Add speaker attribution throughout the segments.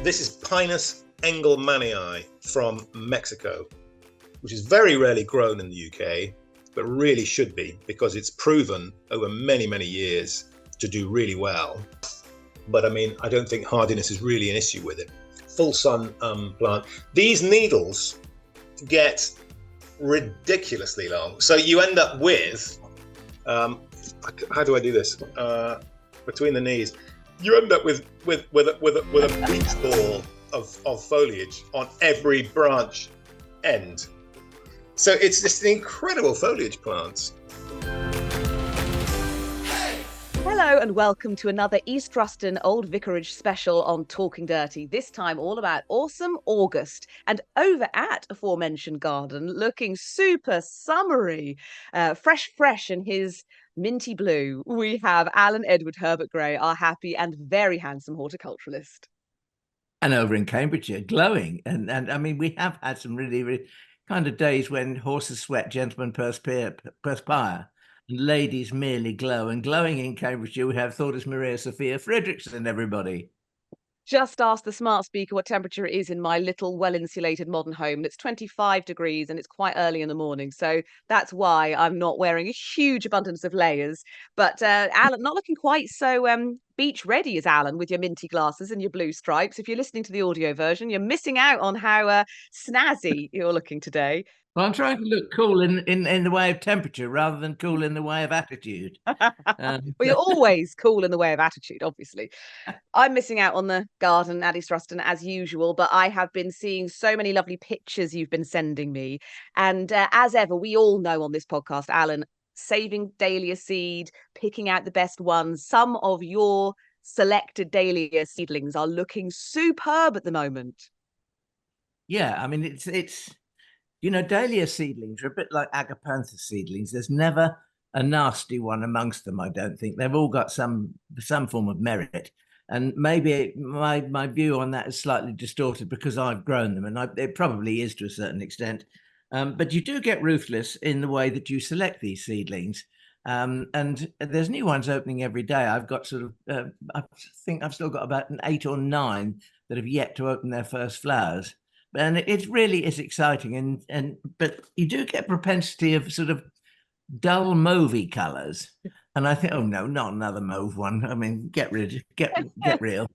Speaker 1: This is Pinus engelmannii from Mexico, which is very rarely grown in the UK, but really should be because it's proven over many, many years to do really well. But I mean, I don't think hardiness is really an issue with it. Full sun plant. These needles get ridiculously long. So you end up with, how do I do this? Between the knees. You end up with a beach ball of foliage on every branch end. So it's just an incredible foliage plant.
Speaker 2: Hello and welcome to another East Ruston Old Vicarage special on Talking Dirty. This time all about awesome August. And over at aforementioned garden, looking super summery, fresh in his minty blue, we have Alan Edward Herbert Gray, our happy and very handsome horticulturalist.
Speaker 3: And over in Cambridgeshire, glowing. And I mean, we have had some really kind of days when horses sweat, gentlemen perspire, and ladies merely glow. And glowing in Cambridgeshire, we have Thordis Maria Sophia Fredrickson, everybody.
Speaker 2: Just asked the smart speaker what temperature it is in my little well-insulated modern home. And it's 25 degrees and it's quite early in the morning. So that's why I'm not wearing a huge abundance of layers. But Alan, not looking quite so beach ready as Alan with your minty glasses and your blue stripes. If you're listening to the audio version, you're missing out on how snazzy you're looking today.
Speaker 3: Well, I'm trying to look cool in the way of temperature rather than cool in the way of attitude.
Speaker 2: Well, you're always cool in the way of attitude, obviously. I'm missing out on the garden at East Ruston as usual, but I have been seeing so many lovely pictures you've been sending me. And as ever, we all know on this podcast, Alan, saving dahlia seed, picking out the best ones. Some of your selected dahlia seedlings are looking superb at the moment.
Speaker 3: Yeah, I mean, it's you know, dahlia seedlings are a bit like agapanthus seedlings. There's never a nasty one amongst them, I don't think. They've all got some form of merit. And maybe my view on that is slightly distorted because I've grown them, and it probably is to a certain extent. But you do get ruthless in the way that you select these seedlings. And there's new ones opening every day. I've got sort of, I think I've still got about 8 or 9 that have yet to open their first flowers. And it really is exciting, but you do get propensity of sort of dull mauvey colours, and I think, oh no, not another mauve one. I mean, get real.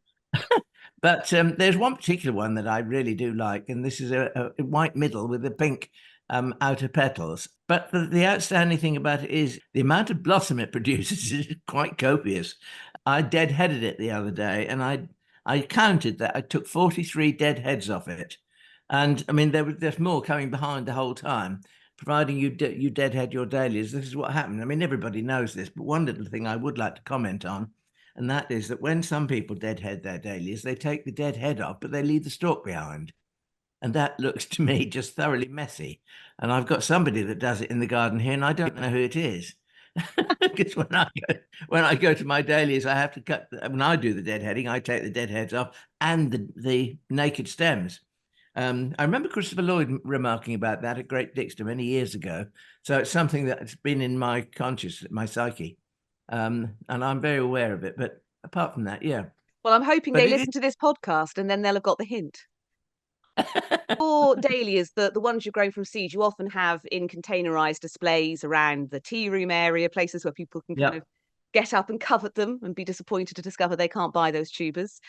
Speaker 3: But there's one particular one that I really do like, and this is a white middle with a pink outer petals. But the outstanding thing about it is the amount of blossom it produces is quite copious. I deadheaded it the other day, and I counted that I took 43 dead heads off it. And I mean, there's more coming behind the whole time, providing you deadhead your dahlias. This is what happened. I mean, everybody knows this, but one little thing I would like to comment on, and that is that when some people deadhead their dahlias, they take the dead head off, but they leave the stalk behind. And that looks to me just thoroughly messy. And I've got somebody that does it in the garden here, and I don't know who it is. Because when I go to my dahlias, I have to cut. When I do the deadheading, I take the dead heads off and the naked stems. I remember Christopher Lloyd remarking about that at Great Dixter many years ago. So it's something that's been in my consciousness, my psyche. And I'm very aware of it. But apart from that, yeah.
Speaker 2: Well, I'm hoping they listen to this podcast and then they'll have got the hint. For dahlias, the ones you've grown from seed, you often have in containerized displays around the tea room area, places where people can kind of get up and covet them and be disappointed to discover they can't buy those tubers.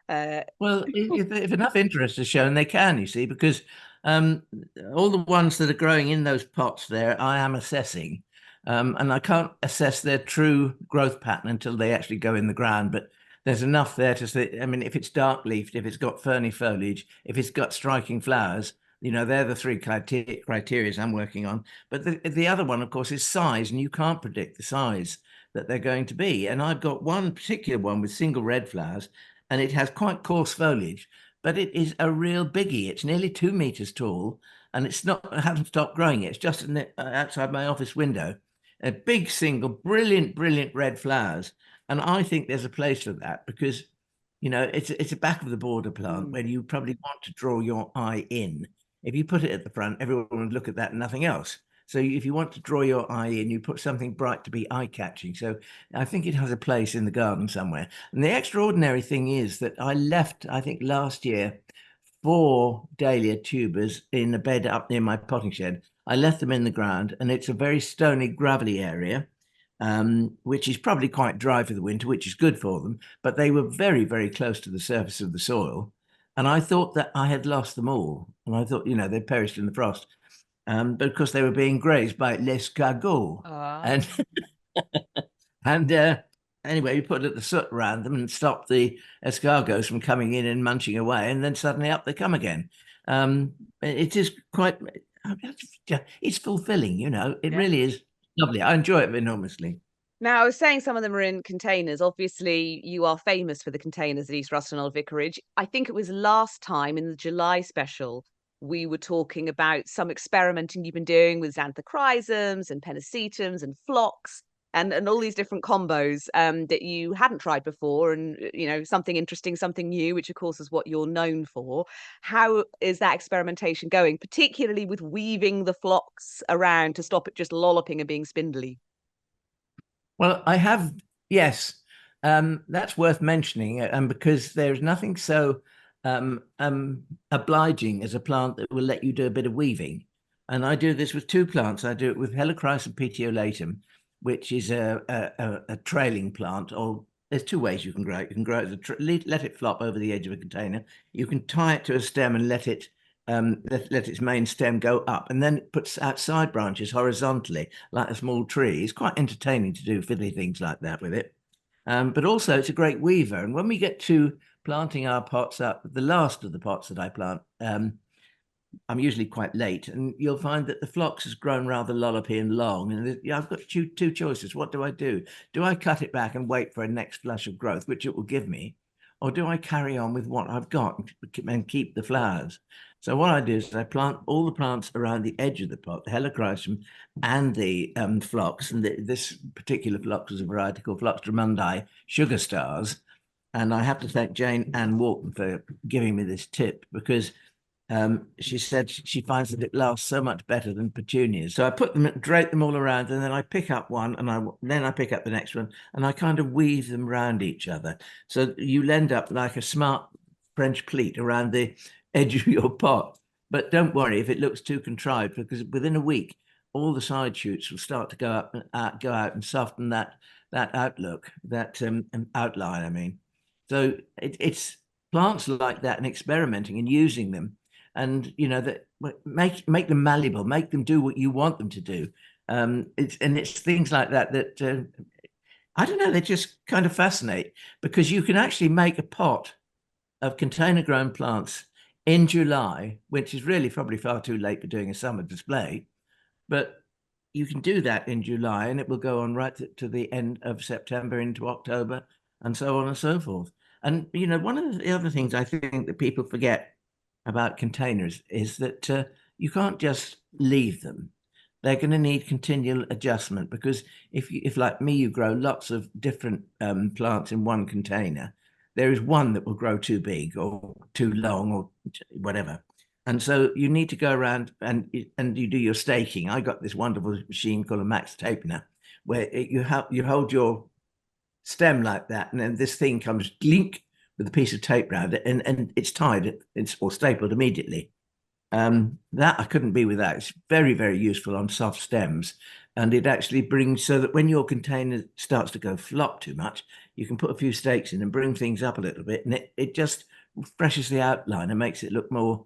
Speaker 3: Well, if enough interest is shown, they can, you see, because all the ones that are growing in those pots there, I am assessing. And I can't assess their true growth pattern until they actually go in the ground. But there's enough there to say, I mean, if it's dark leafed, if it's got ferny foliage, if it's got striking flowers, you know, they're the 3 criteria I'm working on. But the other one, of course, is size, and you can't predict the size that they're going to be. And I've got one particular one with single red flowers, and it has quite coarse foliage, but it is a real biggie. It's nearly 2 meters tall, and I haven't stopped growing it. It's just outside my office window. A big single, brilliant red flowers. And I think there's a place for that because, you know, it's a back of the border plant where you probably want to draw your eye in. If you put it at the front, everyone would look at that and nothing else. So if you want to draw your eye in, you put something bright to be eye-catching. So I think it has a place in the garden somewhere. And the extraordinary thing is that I left, I think last year, 4 dahlia tubers in a bed up near my potting shed. I left them in the ground, and it's a very stony, gravelly area, which is probably quite dry for the winter, which is good for them. But they were very, very close to the surface of the soil. And I thought that I had lost them all. And I thought, they perished in the frost. But of course, they were being grazed by l'escargot. And anyway, you put the soot around them and stop the escargots from coming in and munching away, and then suddenly up they come again. It is quite, it's fulfilling, it really is lovely. I enjoy it enormously.
Speaker 2: Now, I was saying some of them are in containers. Obviously, you are famous for the containers at East Ruston Old Vicarage. I think it was last time in the July special, we were talking about some experimenting you've been doing with xanthochrysums and pennisetums and phlox and all these different combos that you hadn't tried before, and something interesting, something new, which of course is what you're known for. How is that experimentation going, particularly with weaving the phlox around to stop it just lolloping and being spindly?
Speaker 3: Well, I have, yes, that's worth mentioning, and because there's nothing so obliging as a plant that will let you do a bit of weaving. And I do this with 2 plants. I do it with Helichrysum petiolatum, which is a trailing plant. Or there's 2 ways you can grow it. You can grow it, let it flop over the edge of a container. You can tie it to a stem and let it let its main stem go up, and then it puts out side branches horizontally like a small tree. It's quite entertaining to do fiddly things like that with it. But also it's a great weaver. And when we get to planting our pots up, the last of the pots that I plant, I'm usually quite late, and you'll find that the phlox has grown rather lollopy and long. And I've got two choices. What do I do? Do I cut it back and wait for a next flush of growth, which it will give me? Or do I carry on with what I've got and keep the flowers? So what I do is I plant all the plants around the edge of the pot, the Helichrysum and the phlox. And this particular phlox is a variety called Phlox drummondii sugar stars. And I have to thank Jane Ann Walton for giving me this tip, because she said she finds that it lasts so much better than petunias. So I put them, drape them all around, and then I pick up one, and then I pick up the next one, and I kind of weave them around each other. So you end up like a smart French pleat around the edge of your pot. But don't worry if it looks too contrived, because within a week, all the side shoots will start to go out and soften that outlook, that outline, I mean. So it's plants like that, and experimenting and using them, and that make them malleable, make them do what you want them to do. It's things like that I don't know, they just kind of fascinate, because you can actually make a pot of container grown plants in July, which is really probably far too late for doing a summer display, but you can do that in July, and it will go on right to the end of September into October, and so on and so forth. And one of the other things I think that people forget about containers is that you can't just leave them. They're going to need continual adjustment, because if like me, you grow lots of different plants in one container, there is one that will grow too big or too long or whatever. And so you need to go around and you do your staking. I got this wonderful machine called a Max Tapener, where you hold your stem like that, and then this thing comes glink with a piece of tape around it, and it's tied, or stapled immediately. That I couldn't be without. It's very, very useful on soft stems, and it actually brings, so that when your container starts to go flop too much, you can put a few stakes in and bring things up a little bit, and it just refreshes the outline and makes it look more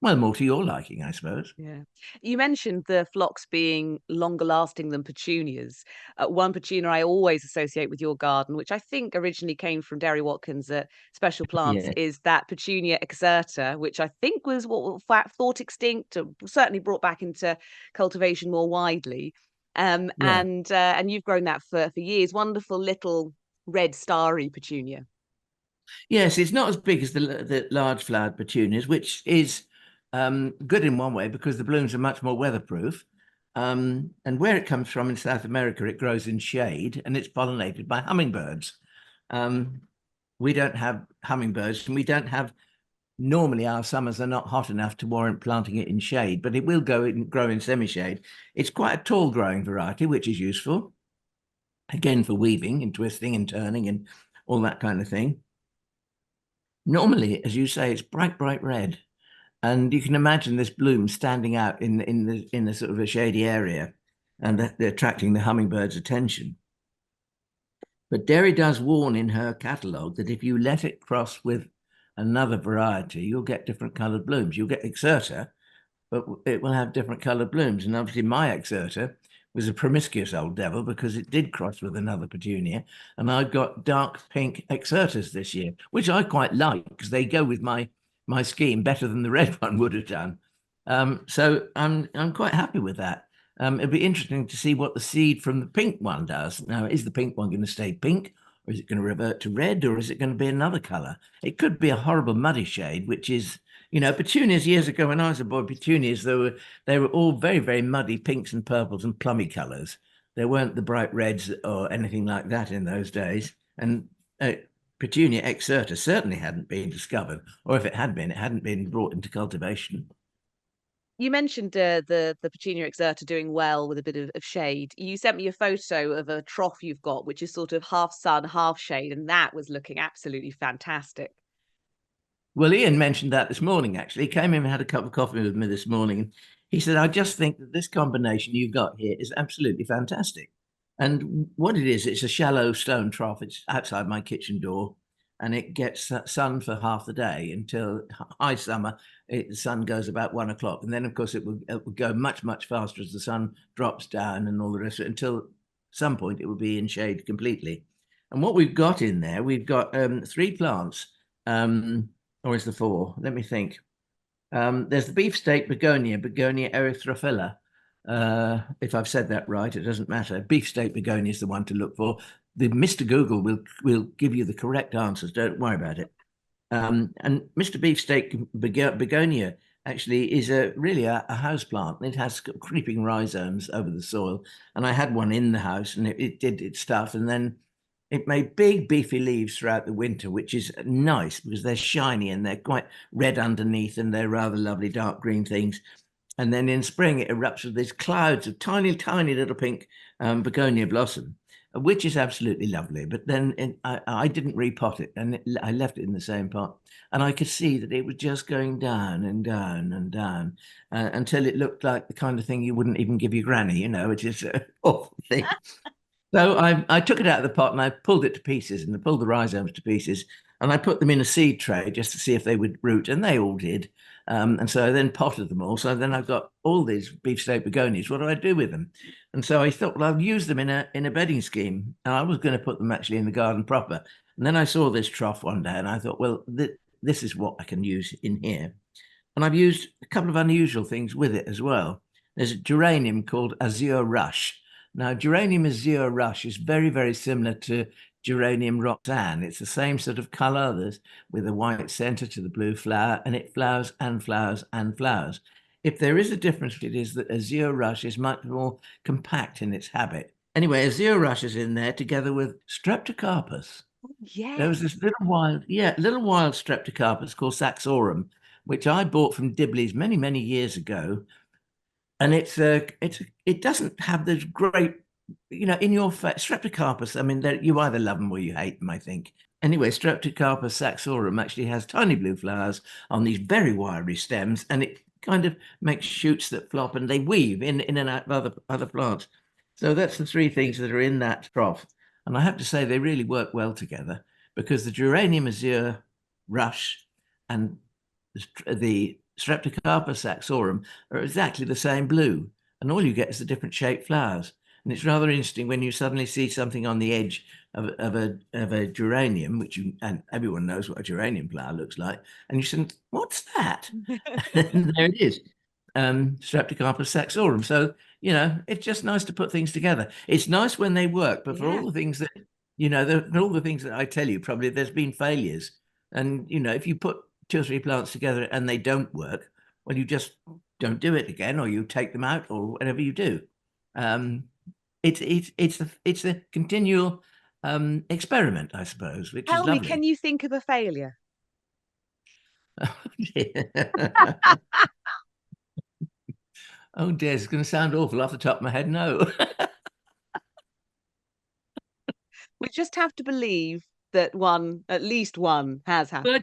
Speaker 3: more to your liking, I suppose.
Speaker 2: Yeah. You mentioned the phlox being longer lasting than petunias. One petunia I always associate with your garden, which I think originally came from Derry Watkins at Special Plants, is that Petunia exserta, which I think was what thought extinct, or certainly brought back into cultivation more widely. And you've grown that for years. Wonderful little red starry petunia.
Speaker 3: Yes, it's not as big as the large flowered petunias, which is good in one way, because the blooms are much more weatherproof. And where it comes from in South America, it grows in shade, and it's pollinated by hummingbirds. We don't have hummingbirds, and we don't have normally our summers are not hot enough to warrant planting it in shade, but it will grow in semi-shade. It's quite a tall growing variety, which is useful, again, for weaving and twisting and turning and all that kind of thing. Normally, as you say, it's bright red. And you can imagine this bloom standing out in the sort of a shady area, and they're attracting the hummingbird's attention. But Derry does warn in her catalogue that if you let it cross with another variety, you'll get different coloured blooms. You'll get exserta, but it will have different coloured blooms. And obviously my exserta was a promiscuous old devil because it did cross with another petunia. And I've got dark pink exsertas this year, which I quite like because they go with my scheme better than the red one would have done. So I'm quite happy with that. It'd be interesting to see what the seed from the pink one does. Now, is the pink one going to stay pink, or is it going to revert to red, or is it going to be another colour? It could be a horrible muddy shade, which is, you know, petunias years ago when I was a boy, petunias, they were all very, very muddy pinks and purples and plummy colours. There weren't the bright reds or anything like that in those days. And Petunia exserta certainly hadn't been discovered, or if it had been, it hadn't been brought into cultivation.
Speaker 2: You mentioned the Petunia exserta doing well with a bit of shade. You sent me a photo of a trough you've got, which is sort of half sun, half shade, and that was looking absolutely fantastic.
Speaker 3: Well, Ian mentioned that this morning, actually. He came in and had a cup of coffee with me this morning. And he said, I just think that this combination you've got here is absolutely fantastic. And what it is, it's a shallow stone trough. It's outside my kitchen door, and it gets sun for half the day until high summer. The sun goes about 1 o'clock. And then, of course, it will go much, much faster as the sun drops down and all the rest of it until some point it will be in shade completely. And what we've got in there, we've got 3 plants. Or is there 4? Let me think. There's the beefsteak Begonia Erythrophylla. If I've said that right, it doesn't matter. Beefsteak Begonia is the one to look for. The Mr. Google will give you the correct answers. Don't worry about it. And Mr. Beefsteak Begonia actually is really a house plant. It has creeping rhizomes over the soil. And I had one in the house, and it did its stuff. And then it made big beefy leaves throughout the winter, which is nice because they're shiny and they're quite red underneath, and they're rather lovely dark green things. And then in spring, it erupts with these clouds of tiny, tiny little pink begonia blossom, which is absolutely lovely. But then I didn't repot it, and I left it in the same pot. And I could see that it was just going down and down and down until it looked like the kind of thing you wouldn't even give your granny, you know, which is an awful thing. So I took it out of the pot and I pulled it to pieces, and I pulled the rhizomes to pieces, and I put them in a seed tray just to see if they would root, and they all did. And so I then potted them all. So then I've got all these beefsteak begonias. What do I do with them? And so I thought, well, I'll use them in a bedding scheme. And I was going to put them actually in the garden proper. And then I saw this trough one day, and I thought, well, this is what I can use in here. And I've used a couple of unusual things with it as well. There's a geranium called Azure Rush. Now, Geranium Azure Rush is very, very similar to Geranium Rozanne. It's the same sort of colour, with a white centre to the blue flower, and it flowers and flowers and flowers. If there is a difference, it is that Azure Rush is much more compact in its habit. Anyway, Azure Rush is in there together with Streptocarpus.
Speaker 2: Yeah.
Speaker 3: There was this little wild Streptocarpus called saxorum, which I bought from Dibley's many, many years ago. And it doesn't have those great, you know, in your face. Streptocarpus, I mean, you either love them or you hate them, I think. Anyway, Streptocarpus saxorum actually has tiny blue flowers on these very wiry stems, and it kind of makes shoots that flop, and they weave in and out of other plants. So that's the 3 things that are in that trough. And I have to say they really work well together, because the Geranium Azure Rush and the Streptocarpus saxorum are exactly the same blue, and all you get is the different shaped flowers. And it's rather interesting when you suddenly see something on the edge of a geranium, and everyone knows what a geranium flower looks like, and you think, what's that? And there it is, Streptocarpus saxorum. So, you know, it's just nice to put things together. It's nice when they work, but for all the things that, you know, all the things that I tell you, probably there's been failures. And, you know, if you put 2 or 3 plants together and they don't work, well, you just don't do it again, or you take them out, or whatever you do. It's a continual experiment, I suppose, which is lovely.
Speaker 2: Tell me, can you think of a failure?
Speaker 3: Oh dear, it's going to sound awful off the top of my head. No.
Speaker 2: We just have to believe that at least one has happened.
Speaker 3: But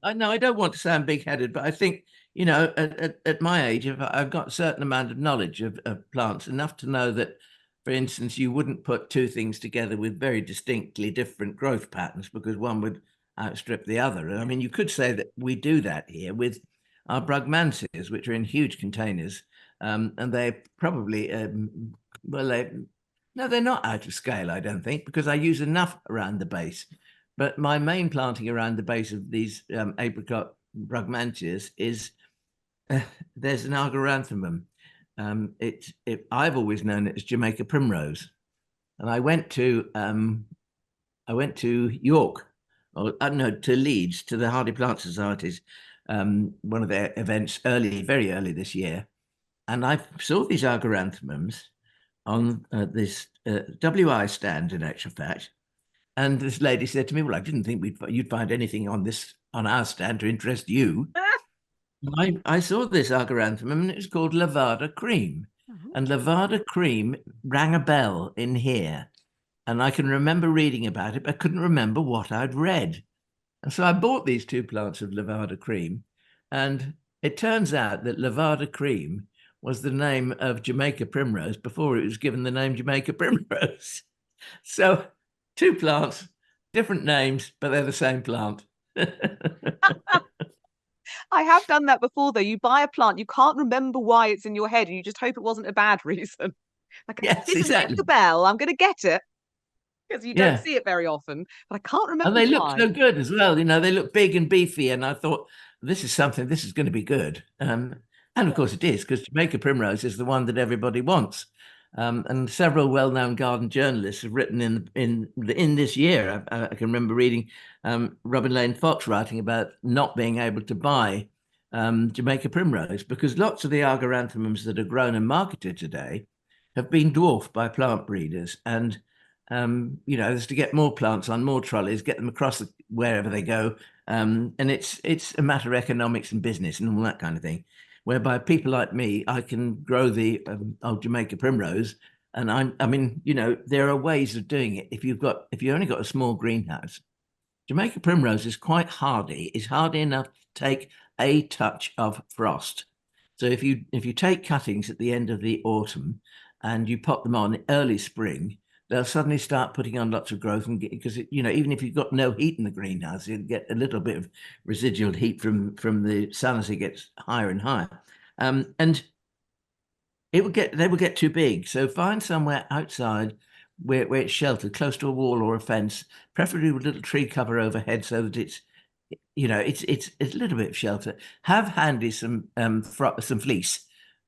Speaker 3: I don't want to sound big-headed, but I think, at my age, if I've got a certain amount of knowledge of plants, enough to know that, for instance, you wouldn't put two things together with very distinctly different growth patterns because one would outstrip the other. And I mean, you could say that we do that here with our Brugmansias, which are in huge containers, and they probably, no, they're not out of scale, I don't think, because I use enough around the base. But my main planting around the base of these apricot Brugmansias is there's an Argyranthemum. I've always known it as Jamaica Primrose, and I went to York, or no, to Leeds, to the Hardy Plant Society's one of their events very early this year, and I saw these Argyranthemums on this WI stand, in actual fact. And this lady said to me, "Well, I didn't think you'd find anything on our stand to interest you." I saw this Argyranthemum, and it was called Lavada Cream. And Lavada Cream rang a bell in here. And I can remember reading about it, but I couldn't remember what I'd read. And so I bought these two plants of Lavada Cream. And it turns out that Lavada Cream was the name of Jamaica Primrose before it was given the name Jamaica Primrose. So two plants, different names, but they're the same plant.
Speaker 2: I have done that before, though. You buy a plant, you can't remember why it's in your head, and you just hope it wasn't a bad reason. Like,
Speaker 3: yes,
Speaker 2: this
Speaker 3: exactly.
Speaker 2: is the bell, I'm going to get it. Because you don't see it very often, but I can't remember.
Speaker 3: And they look so good as well. They look big and beefy, and I thought, this is going to be good. And of course it is, because Jamaica Primrose is the one that everybody wants. And several well-known garden journalists have written in this year. I can remember reading Robin Lane Fox writing about not being able to buy Jamaica Primrose because lots of the Argyranthemums that are grown and marketed today have been dwarfed by plant breeders. And there's to get more plants on more trolleys, get them across wherever they go, and it's a matter of economics and business and all that kind of thing. Whereby people like me, I can grow the old Jamaica Primrose, and there are ways of doing it. If you only got a small greenhouse, Jamaica Primrose is quite hardy. It's hardy enough to take a touch of frost. So if you take cuttings at the end of the autumn and you pop them on early spring, they'll suddenly start putting on lots of growth, and because even if you've got no heat in the greenhouse, you'll get a little bit of residual heat from the sun as it gets higher and higher, and they will get too big. So find somewhere outside where it's sheltered, close to a wall or a fence, preferably with a little tree cover overhead, so that it's a little bit of shelter. Have handy some fleece.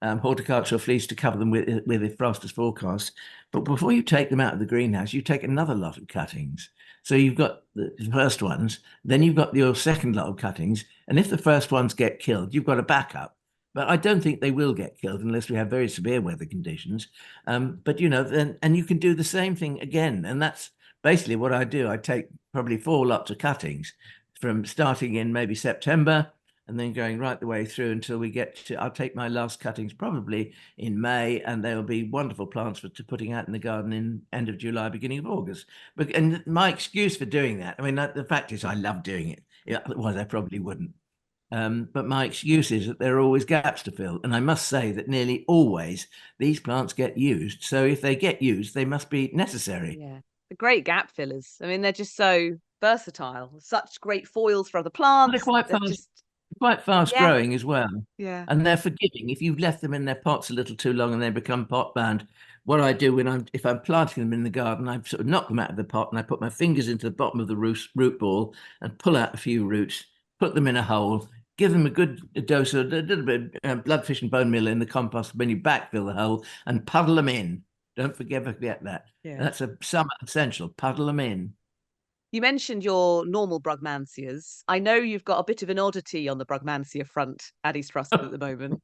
Speaker 3: Horticultural fleece to cover them with if frost is forecast. But before you take them out of the greenhouse, you take another lot of cuttings. So you've got the first ones, then you've got your second lot of cuttings, and if the first ones get killed, you've got a backup. But I don't think they will get killed unless we have very severe weather conditions. But and you can do the same thing again, and that's basically what I do. I take probably 4 lots of cuttings from starting in maybe September, and then going right the way through until we get to, I'll take my last cuttings probably in May, and they'll be wonderful plants for putting out in the garden in end of July, beginning of August. And my excuse for doing that, I mean, the fact is I love doing it. Otherwise, I probably wouldn't. But my excuse is that there are always gaps to fill. And I must say that nearly always these plants get used. So if they get used, they must be necessary.
Speaker 2: Yeah, the great gap fillers. I mean, they're just so versatile. Such great foils for other plants.
Speaker 3: Well, they're quite fast growing as well.
Speaker 2: Yeah.
Speaker 3: And they're forgiving. If you've left them in their pots a little too long and they become pot bound, what I do if I'm planting them in the garden, I sort of knock them out of the pot and I put my fingers into the bottom of the root ball and pull out a few roots, put them in a hole, give them a good dose of a little bit of bloodfish and bone meal in the compost when you backfill the hole and puddle them in. Don't forget that. Yeah. That's a summer essential. Puddle them in.
Speaker 2: You mentioned your normal Brugmansias. I know you've got a bit of an oddity on the Brugmansia front at East Ruston at the moment.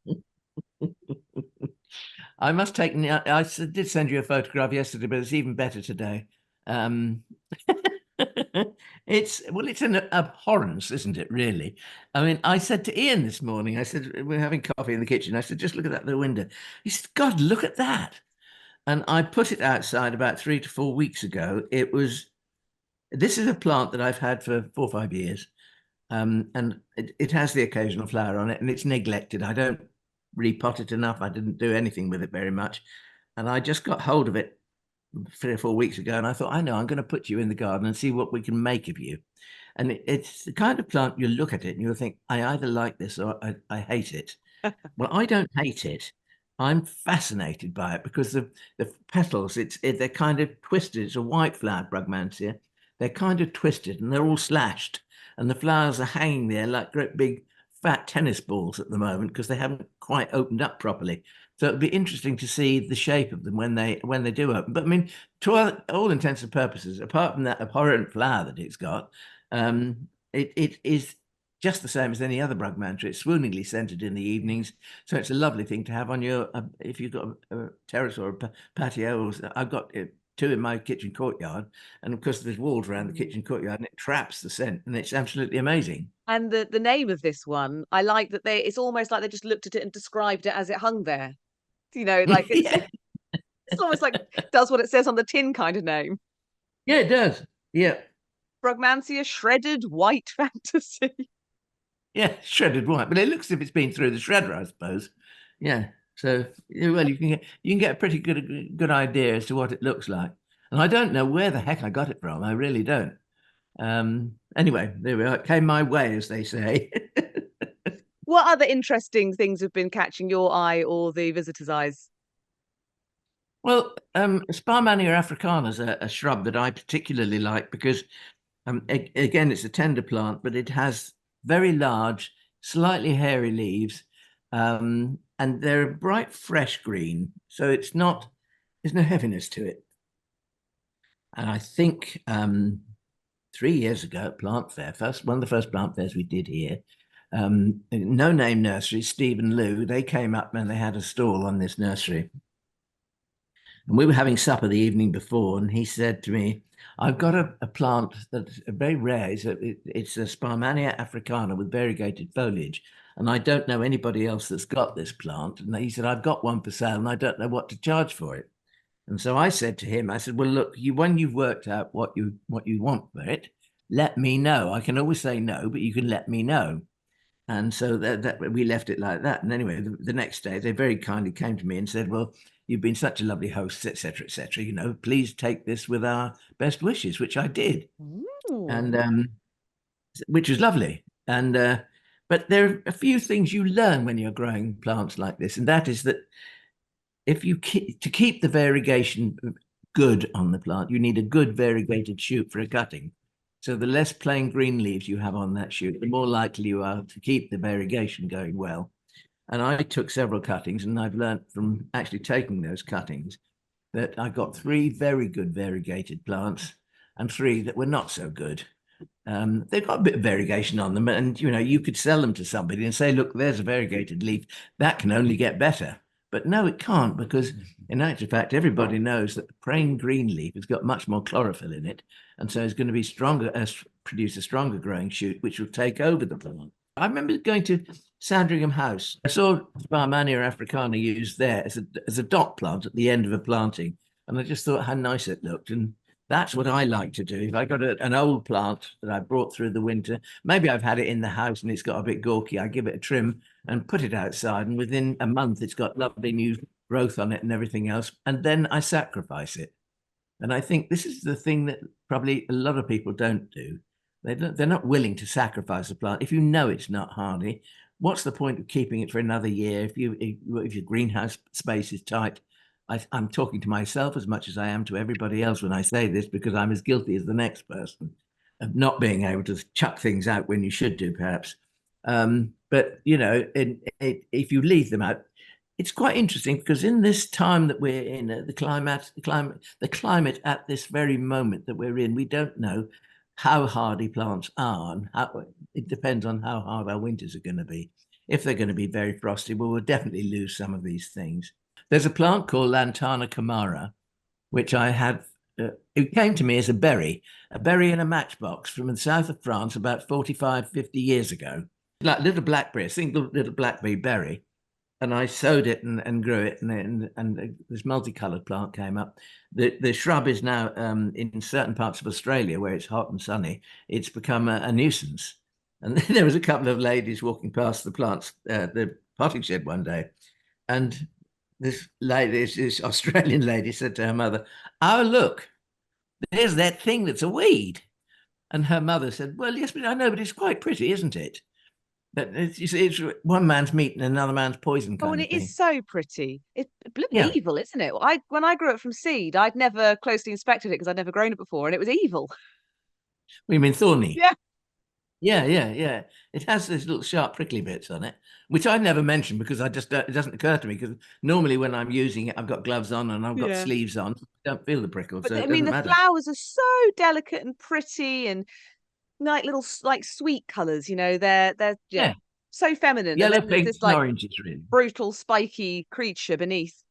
Speaker 3: I must take. I did send you a photograph yesterday, but it's even better today. It's an abhorrence, isn't it, really? I mean, I said to Ian this morning, I said, we're having coffee in the kitchen. I said, just look at that little window. He said, God, look at that. And I put it outside about 3 to 4 weeks ago. This is a plant that I've had for 4 or 5 years. And it has the occasional flower on it, and it's neglected. I don't repot it enough. I didn't do anything with it very much. And I just got hold of it 3 or 4 weeks ago, and I thought, I know, I'm going to put you in the garden and see what we can make of you. And it's the kind of plant you look at it and you'll think, I either like this or I hate it. Well, I don't hate it. I'm fascinated by it because the petals, they're kind of twisted. It's a white flowered Brugmansia. They're kind of twisted and they're all slashed, and the flowers are hanging there like great big fat tennis balls at the moment because they haven't quite opened up properly. So it'd be interesting to see the shape of them when they do open. But I mean, to all intents and purposes, apart from that abhorrent flower that it's got, it is just the same as any other Brugmansia. It's swooningly scented in the evenings, so it's a lovely thing to have on your if you've got a terrace or a patio. I've got 2 in my kitchen courtyard, and of course there's walls around the kitchen courtyard, and it traps the scent, and it's absolutely amazing.
Speaker 2: And the name of this one, I like that it's almost like they just looked at it and described it as it hung there. You know, like it's
Speaker 3: Yeah.
Speaker 2: it's almost like does what it says on the tin kind of name.
Speaker 3: Yeah, it does. Yeah.
Speaker 2: Brugmansia shredded white fantasy.
Speaker 3: Yeah, shredded white, but it looks as if it's been through the shredder, I suppose. Yeah. So, well, you can get a pretty good idea as to what it looks like. And I don't know where the heck I got it from. I really don't. Anyway, there we are. It came my way, as they say.
Speaker 2: What other interesting things have been catching your eye or the visitors' eyes?
Speaker 3: Well, Sparrmannia africana is a shrub that I particularly like because, again, it's a tender plant, but it has very large, slightly hairy leaves, and they're a bright, fresh green. So there's no heaviness to it. And I think 3 years ago at Plant Fair, one of the first plant fairs we did here, No Name Nursery, Steve and Lou, they came up and they had a stall on this nursery. And we were having supper the evening before, and he said to me, I've got a plant that's very rare. It's a Sparrmannia africana with variegated foliage. And I don't know anybody else that's got this plant. And he said, I've got one for sale and I don't know what to charge for it. And so I said to him, I said, well, look, when you've worked out what you want for it, let me know. I can always say no, but you can let me know. And so that we left it like that. And anyway, the next day, they very kindly came to me and said, well, you've been such a lovely host, etc., etc. You know, please take this with our best wishes, which I did.
Speaker 2: Ooh.
Speaker 3: And which was lovely. And but there are a few things you learn when you're growing plants like this, and that is that if you to keep the variegation good on the plant, you need a good variegated shoot for a cutting. So the less plain green leaves you have on that shoot, the more likely you are to keep the variegation going well. And I took several cuttings, and I've learned from actually taking those cuttings that I got 3 very good variegated plants and 3 that were not so good. They've got a bit of variegation on them, and you could sell them to somebody and say, look, there's a variegated leaf that can only get better. But no, it can't, because in actual fact, everybody knows that the plain green leaf has got much more chlorophyll in it, and so it's going to be stronger, produce a stronger growing shoot, which will take over the plant. I remember going to Sandringham House. I saw Sparrmannia africana used there as a dot plant at the end of a planting, and I just thought how nice it looked. And that's what I like to do. If I got an old plant that I brought through the winter, maybe I've had it in the house and it's got a bit gawky, I give it a trim and put it outside, and within a month it's got lovely new growth on it and everything else, and then I sacrifice it. And I think this is the thing that probably a lot of people don't do. They're not willing to sacrifice a plant. If you know it's not hardy, what's the point of keeping it for another year? If your greenhouse space is tight, I'm talking to myself as much as I am to everybody else when I say this, because I'm as guilty as the next person of not being able to chuck things out when you should do, perhaps. But if you leave them out, it's quite interesting, because in this time that we're in, the climate at this very moment that we're in, we don't know how hardy plants are, and it depends on how hard our winters are going to be. If they're going to be very frosty, we'll definitely lose some of these things. There's a plant called Lantana camara, which I had it came to me as a berry in a matchbox from the south of France about 45, 50 years ago. Like little blackberry, a single little blackberry berry. And I sowed it and grew it, and this multicolored plant came up. The shrub is now in certain parts of Australia where it's hot and sunny. It's become a nuisance. And there was a couple of ladies walking past the plants, the potting shed one day, and this lady, this Australian lady, said to her mother, "Oh, look, there's that thing that's a weed." And her mother said, "Well, yes, but I know, but it's quite pretty, isn't it?" But it's one man's meat and another man's poison
Speaker 2: Oh,
Speaker 3: kind
Speaker 2: and
Speaker 3: of
Speaker 2: it
Speaker 3: thing.
Speaker 2: is so pretty. It looked
Speaker 3: Yeah.
Speaker 2: evil, isn't it? When I grew it from seed, I'd never closely inspected it because I'd never grown it before, and it was evil.
Speaker 3: We mean thorny.
Speaker 2: Yeah.
Speaker 3: Yeah. It has these little sharp prickly bits on it, which I never mention because it doesn't occur to me, because normally when I'm using it, I've got gloves on and I've got
Speaker 2: Yeah.
Speaker 3: sleeves on. I don't feel the prickle,
Speaker 2: But
Speaker 3: so
Speaker 2: I
Speaker 3: it
Speaker 2: mean,
Speaker 3: doesn't
Speaker 2: the
Speaker 3: matter.
Speaker 2: flowers are so delicate and pretty and like little sweet colours, you know, they're
Speaker 3: Yeah.
Speaker 2: so feminine.
Speaker 3: Yellow,
Speaker 2: And then there's
Speaker 3: pinks,
Speaker 2: this
Speaker 3: and
Speaker 2: like
Speaker 3: oranges, really.
Speaker 2: brutal, spiky creature beneath.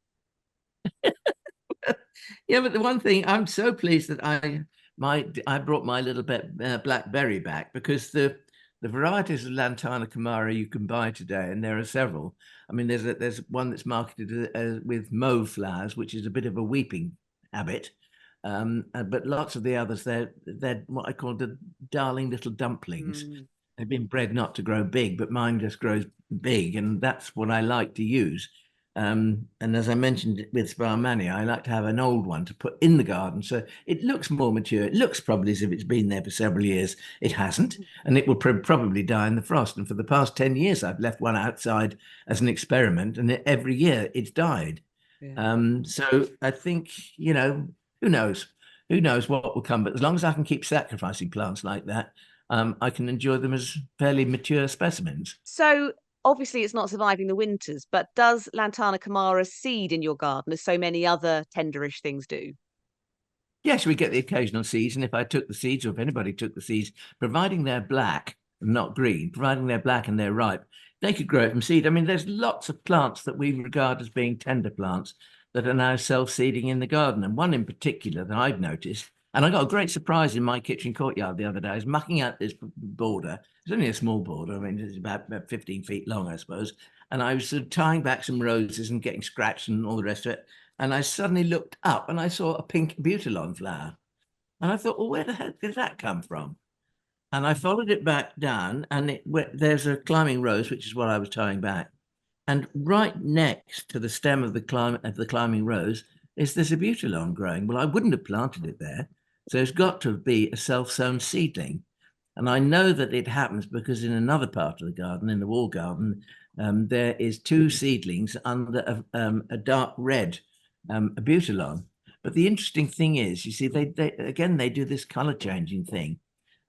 Speaker 3: Yeah, but the one thing I'm so pleased that I brought my little blackberry back, because the varieties of Lantana camara you can buy today, and there are several. I mean, there's one that's marketed with mauve flowers, which is a bit of a weeping habit. But lots of the others, they're what I call the darling little dumplings.
Speaker 2: Mm.
Speaker 3: They've been bred not to grow big, but mine just grows big, and that's what I like to use. And as I mentioned with Sparrmannia, I like to have an old one to put in the garden, so it looks more mature. It looks probably as if it's been there for several years. It hasn't, and it will probably die in the frost. And for the past 10 years, I've left one outside as an experiment, and every year it's died.
Speaker 2: Yeah.
Speaker 3: So I think, you know, who knows? Who knows what will come? But as long as I can keep sacrificing plants like that, I can enjoy them as fairly mature specimens.
Speaker 2: So obviously it's not surviving the winters, but does Lantana camara seed in your garden as so many other tenderish things do?
Speaker 3: Yes, we get the occasional seeds, and if I took the seeds, or if anybody took the seeds, providing they're black and not green, providing they're black and they're ripe, they could grow it from seed. I mean, there's lots of plants that we regard as being tender plants that are now self-seeding in the garden, and one in particular that I've noticed, and I got a great surprise in my kitchen courtyard the other day. I was mucking out this border. It's only a small border. I mean, it's about 15 feet long, I suppose. And I was sort of tying back some roses and getting scratched and all the rest of it. And I suddenly looked up and I saw a pink Abutilon flower. And I thought, well, where the heck did that come from? And I followed it back down, and there's a climbing rose, which is what I was tying back. And right next to the stem of the climbing rose is this Abutilon growing. Well, I wouldn't have planted it there. So it's got to be a self-sown seedling. And I know that it happens because in another part of the garden, in the wall garden, there is 2 seedlings under a dark red Abutilon. But the interesting thing is, you see, they do this color changing thing.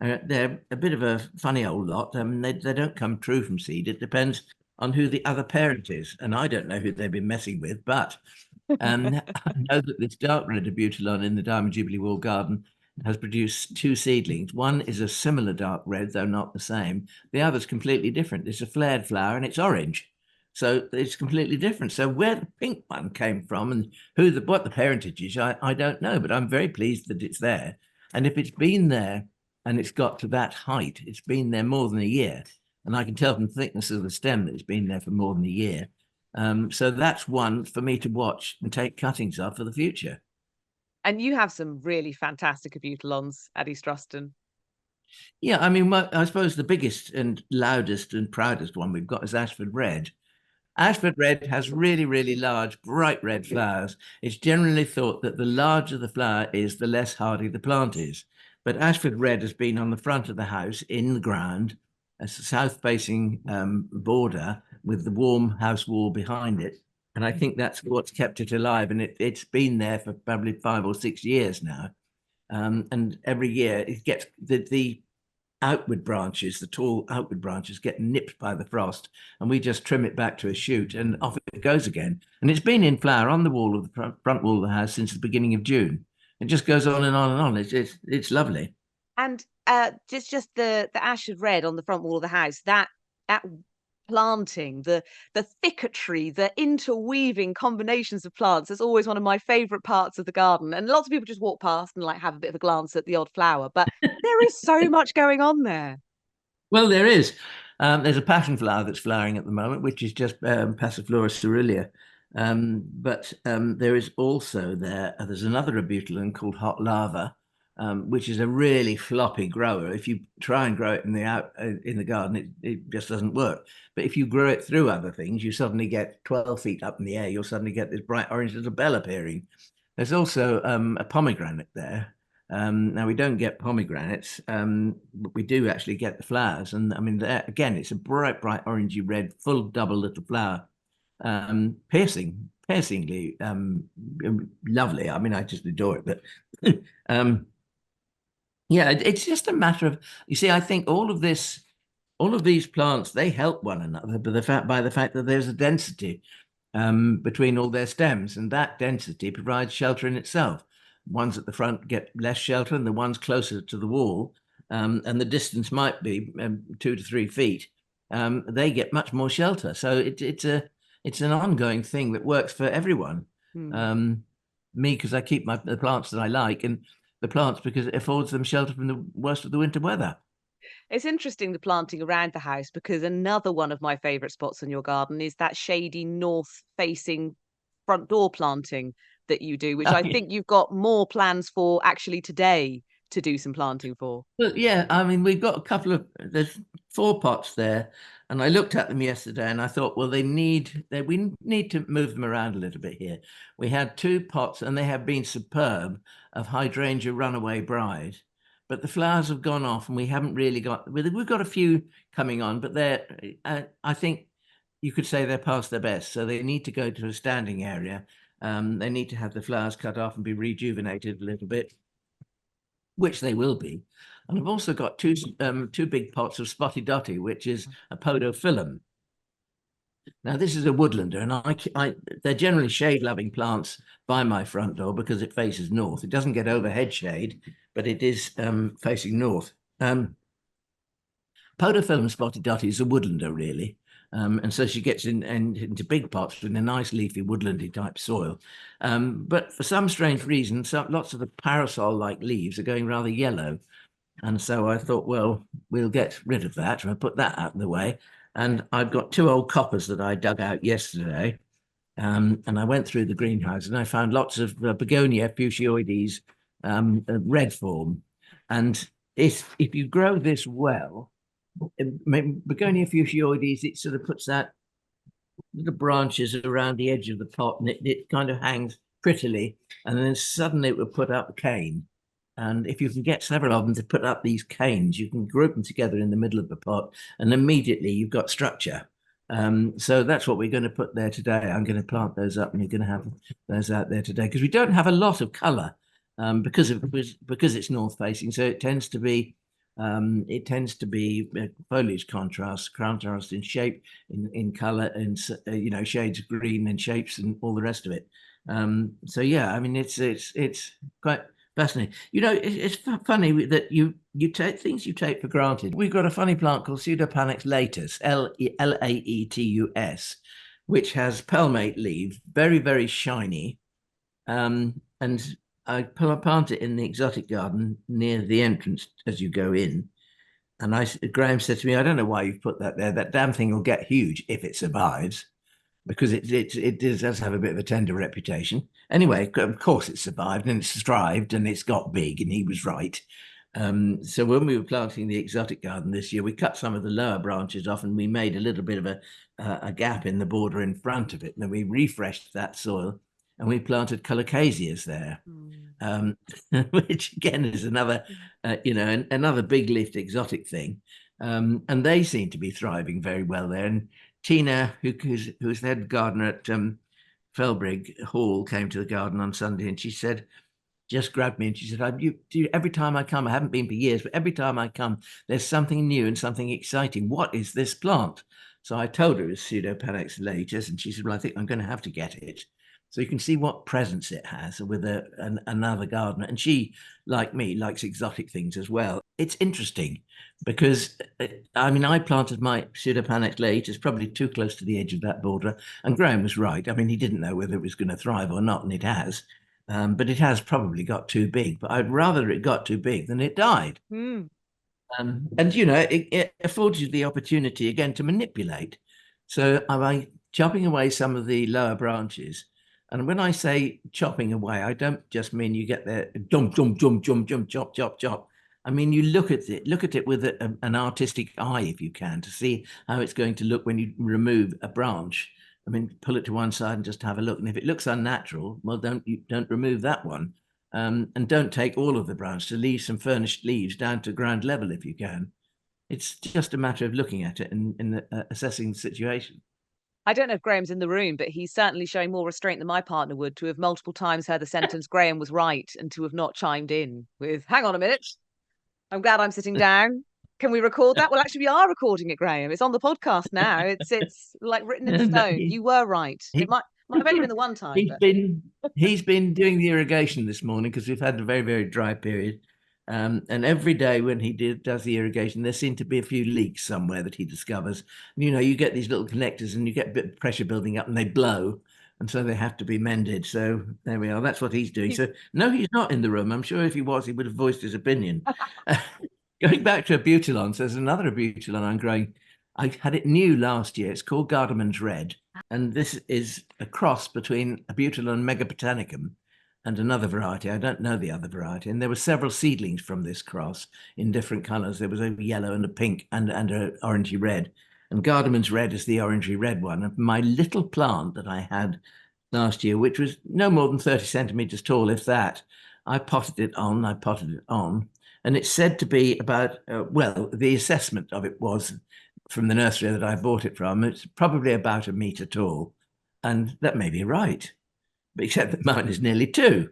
Speaker 3: They're a bit of a funny old lot. They don't come true from seed. It depends on who the other parent is. And I don't know who they've been messing with, but I know that this dark red Abutilon in the Diamond Jubilee Wall garden has produced 2 seedlings. One is a similar dark red, though not the same. The other's completely different. It's a flared flower and it's orange. So it's completely different. So where the pink one came from and what the parentage is, I don't know, but I'm very pleased that it's there. And if it's been there and it's got to that height, it's been there more than a year. And I can tell from the thickness of the stem that it's been there for more than a year. So that's one for me to watch and take cuttings of for the future.
Speaker 2: And you have some really fantastic Abutilons at East Ruston.
Speaker 3: Yeah, I mean, I suppose the biggest and loudest and proudest one we've got is Ashford Red. Ashford Red has really, really large, bright red flowers. It's generally thought that the larger the flower is, the less hardy the plant is. But Ashford Red has been on the front of the house in the ground, as a south-facing border with the warm house wall behind it. And I think that's what's kept it alive. And it's been there for probably 5 or 6 years now. And every year it gets the outward branches, the tall outward branches get nipped by the frost, and we just trim it back to a shoot and off it goes again. And it's been in flower on the wall of the front wall of the house since the beginning of June. It just goes on and on and on. It's lovely.
Speaker 2: And just the Ashford Red on the front wall of the house, that planting, the thicketry, the interweaving combinations of plants is always one of my favourite parts of the garden. And lots of people just walk past and like have a bit of a glance at the odd flower, but there is so much going on there.
Speaker 3: Well, there is. There's a passion flower that's flowering at the moment, which is just Passiflora caerulea. But there is also there's another Abutilon called hot lava, which is a really floppy grower. If you try and grow it in the garden, it just doesn't work. But if you grow it through other things, you suddenly get 12 feet up in the air. You'll suddenly get this bright orange little bell appearing. There's also a pomegranate there. Now we don't get pomegranates, but we do actually get the flowers. And I mean, again, it's a bright, orangey red, full double little flower, piercingly lovely. I mean, I just adore it. But yeah, it's just a matter of, you see, I think all of these plants, they help one another by the fact that there's a density between all their stems, and that density provides shelter in itself. Ones at the front get less shelter, and the ones closer to the wall, and the distance might be 2 to 3 feet, they get much more shelter. So it's an ongoing thing that works for everyone. Me, because I keep the plants that I like, and the plants because it affords them shelter from the worst of the winter weather.
Speaker 2: It's interesting, the planting around the house, because another one of my favourite spots in your garden is that shady north-facing front door planting that you do, which I think you've got more plans for actually today to do some planting for.
Speaker 3: Well, yeah, I mean, we've got there's 4 pots there, and I looked at them yesterday and I thought, well, we need to move them around a little bit here. We had 2 pots and they have been superb of Hydrangea Runaway Bride, but the flowers have gone off and we haven't really we've got a few coming on, but I think you could say they're past their best. So they need to go to a standing area. They need to have the flowers cut off and be rejuvenated a little bit, which they will be. And I've also got two big pots of Spotty Dotty, which is a podophyllum. Now, this is a woodlander, and they're generally shade-loving plants by my front door because it faces north. It doesn't get overhead shade, but it is facing north. Podophyllum Spotty Dotty is a woodlander, really. And so she gets into big pots in a nice leafy woodlandy type soil. But for some strange reason, lots of the parasol-like leaves are going rather yellow. And so I thought, well, we'll get rid of that. And I put that out of the way. And I've got 2 old coppers that I dug out yesterday. And I went through the greenhouse and I found lots of Begonia Fuchsioides red form. And if you grow this well, Begonia Fuchsioides, it sort of puts that little branches around the edge of the pot, and it kind of hangs prettily, and then suddenly it will put up a cane. And if you can get several of them to put up these canes, you can group them together in the middle of the pot, and immediately you've got structure. So that's what we're going to put there today. I'm going to plant those up, and you're going to have those out there today, because we don't have a lot of colour because it's north facing, so it tends to be foliage contrast in shape, in color, and shades of green and shapes and all the rest of it. So yeah, I mean, it's quite fascinating. It's funny that you take things you take for granted. We've got a funny plant called Pseudopanax laetus, Laetus, which has palmate leaves, very, very shiny, and I plant it in the exotic garden near the entrance as you go in. And Graham said to me, I don't know why you've put that there. That damn thing will get huge if it survives, because it does have a bit of a tender reputation. Anyway, of course it survived and it's thrived and it's got big, and he was right. So when we were planting the exotic garden this year, we cut some of the lower branches off and we made a little bit of a gap in the border in front of it. And then we refreshed that soil. And we planted colocasias there, which again is another, another big-leafed exotic thing. And they seem to be thriving very well there. And Tina, who's the head gardener at Felbrigg Hall, came to the garden on Sunday, and she said, just grabbed me and she said, every time I come, I haven't been for years, but every time I come, there's something new and something exciting. What is this plant? So I told her it was Pseudopanax laetus, and she said, well, I think I'm going to have to get it. So you can see what presence it has with another gardener. And she, like me, likes exotic things as well. it's interesting because I mean, I planted my Pseudopanax late. It's probably too close to the edge of that border, and Graham was right. I mean, he didn't know whether it was going to thrive or not, and it has. But it has probably got too big. But I'd rather it got too big than it died.
Speaker 2: Mm.
Speaker 3: And you know, it affords you the opportunity again to manipulate. So am I chopping away some of the lower branches? And when I say chopping away, I don't just mean you get there, jump, jump, jump, jump, jump, chop, chop, chop. I mean, you look at it with an artistic eye, if you can, to see how it's going to look when you remove a branch. I mean, pull it to one side and just have a look. And if it looks unnatural, well, don't remove that one. And don't take all of the branch, to leave some furnished leaves down to ground level if you can. It's just a matter of looking at it and assessing the situation.
Speaker 2: I don't know if Graham's in the room, but he's certainly showing more restraint than my partner would, to have multiple times heard the sentence Graham was right and to have not chimed in with, hang on a minute, I'm glad I'm sitting down. Can we record that? Well, actually, we are recording it, Graham. It's on the podcast now. It's like written in stone. You were right. It might have only been the one time.
Speaker 3: He's been doing the irrigation this morning because we've had a very, very dry period. And every day when he does the irrigation, there seem to be a few leaks somewhere that he discovers. You know, you get these little connectors and you get a bit of pressure building up and they blow. And so they have to be mended. So there we are. That's what he's doing. So no, he's not in the room. I'm sure if he was, he would have voiced his opinion. Going back to Abutilon, so there's another Abutilon I'm growing. I had it new last year. It's called Geranium Red. And this is a cross between Abutilon megabotanicum and another variety. I don't know the other variety. And there were several seedlings from this cross in different colors. There was a yellow and a pink and an orangey red. And Geranium Red is the orangey red one. And my little plant that I had last year, which was no more than 30 centimeters tall, if that, I potted it on. And it's said to be about, well, the assessment of it was from the nursery that I bought it from, it's probably about 1 meter tall. And that may be right, but except that mine is nearly 2.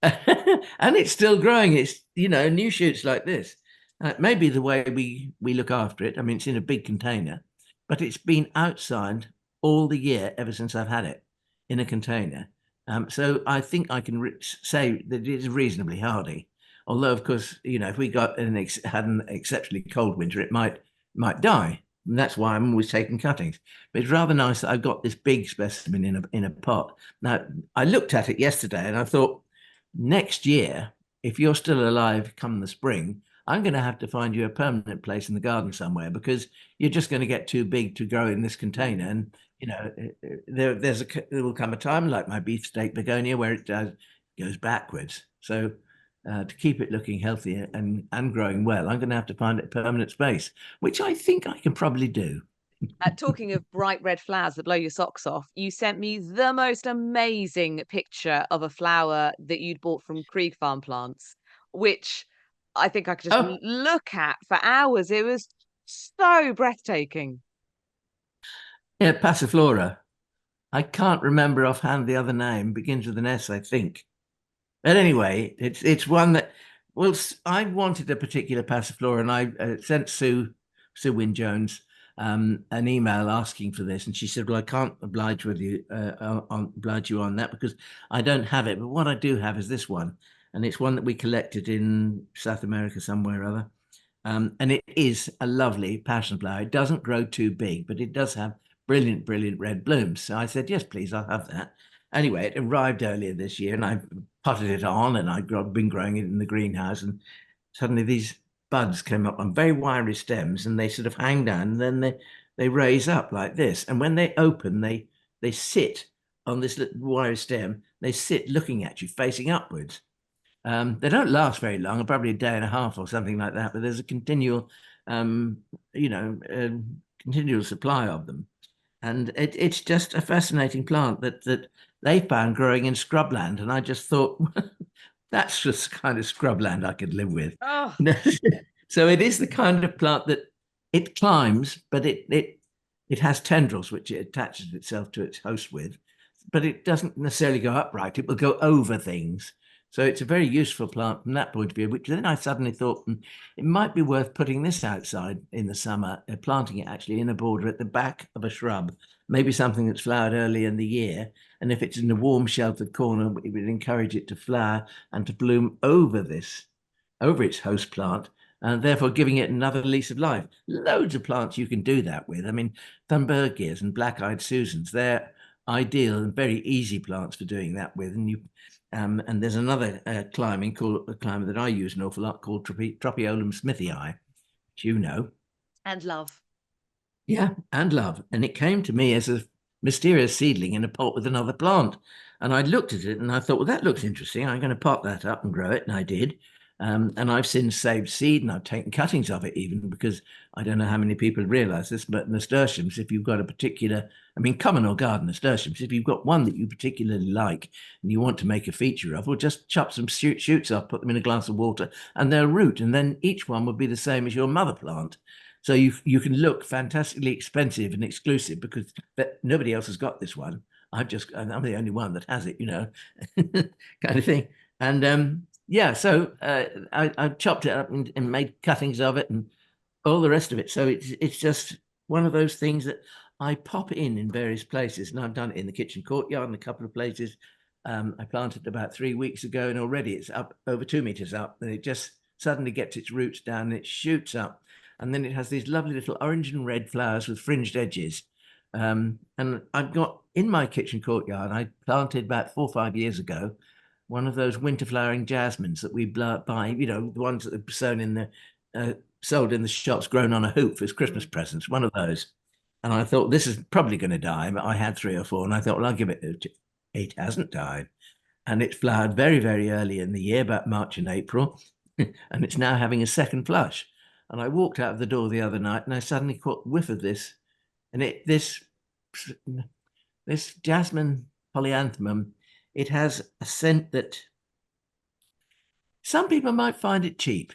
Speaker 3: And it's still growing. It's, you know, new shoots like this. Maybe the way we look after it. I mean, it's in a big container, but it's been outside all the year ever since I've had it in a container. So I think I can say that it is reasonably hardy. Although, of course, you know, if we got had an exceptionally cold winter, it might die. And that's why I'm always taking cuttings. But it's rather nice that I've got this big specimen in a pot. Now, I looked at it yesterday and I thought, next year, if you're still alive come the spring, I'm going to have to find you a permanent place in the garden somewhere, because you're just going to get too big to grow in this container. And, you know, there will come a time, like my beefsteak begonia, where it goes backwards. So to keep it looking healthy and growing well, I'm going to have to find a permanent space, which I think I can probably do.
Speaker 2: Talking of bright red flowers that blow your socks off, you sent me the most amazing picture of a flower that you'd bought from Krieg Farm Plants, which I think I could just look at for hours. It was so breathtaking.
Speaker 3: Yeah, Passiflora. I can't remember offhand the other name. Begins with an S, I think. But anyway, it's one that, well, I wanted a particular Passiflora, and I sent Sue Wynne Jones an email asking for this, and she said, "Well, I can't oblige you on that because I don't have it. But what I do have is this one, and it's one that we collected in South America somewhere or other, and it is a lovely passion flower. It doesn't grow too big, but it does have brilliant red blooms. So I said, yes, please, I'll have that." Anyway, it arrived earlier this year, and I potted it on, and I've been growing it in the greenhouse, and suddenly these buds came up on very wiry stems, and they sort of hang down, and then they raise up like this. And when they open, they sit on this little wiry stem. They sit looking at you, facing upwards. They don't last very long, probably a day and a half or something like that, but there's a continual, continual supply of them. And it's just a fascinating plant that they found growing in scrubland. And I just thought, that's just kind of scrubland I could live with.
Speaker 2: Oh.
Speaker 3: So it is the kind of plant that it climbs, but it has tendrils, which it attaches itself to its host with, but it doesn't necessarily go upright. It will go over things. So it's a very useful plant from that point of view, which then I suddenly thought it might be worth putting this outside in the summer, planting it actually in a border at the back of a shrub, maybe something that's flowered early in the year. And if it's in a warm, sheltered corner, it would encourage it to flower and to bloom over its host plant. and therefore giving it another lease of life. Loads of plants you can do that with. I mean, Thunbergias and black-eyed Susans, they're ideal and very easy plants for doing that with. And there's another climber that I use an awful lot called Tropaeolum smithii, which you know.
Speaker 2: And love.
Speaker 3: Yeah, and love. And it came to me as a mysterious seedling in a pot with another plant. And I looked at it and I thought, well, that looks interesting. I'm going to pot that up and grow it. And I did. And I've since saved seed and I've taken cuttings of it even, because I don't know how many people realize this, but nasturtiums, if you've got a particular, I mean, common or garden nasturtiums, if you've got one that you particularly like and you want to make a feature of, well, just chop some shoots up, put them in a glass of water and they'll root. And then each one will be the same as your mother plant. So you can look fantastically expensive and exclusive because nobody else has got this one. I'm the only one that has it, you know, kind of thing. And yeah, so I chopped it up and made cuttings of it and all the rest of it. So it's just one of those things that I pop in various places. And I've done it in the kitchen courtyard in a couple of places. I planted about 3 weeks ago and already it's up over 2 meters up, and it just suddenly gets its roots down and it shoots up. And then it has these lovely little orange and red flowers with fringed edges. And I've got in my kitchen courtyard, I planted about 4 or 5 years ago, one of those winter flowering jasmines that we buy, you know, the ones that are sown in the, sold in the shops, grown on a hoop as Christmas presents, one of those. And I thought, this is probably going to die. But I had 3 or 4 and I thought, well, I'll give it, it hasn't died. And it flowered very, very early in the year, about March and April. And it's now having a second flush. And I walked out of the door the other night and I suddenly caught a whiff of this. And this jasmine polyanthemum, it has a scent that some people might find it cheap.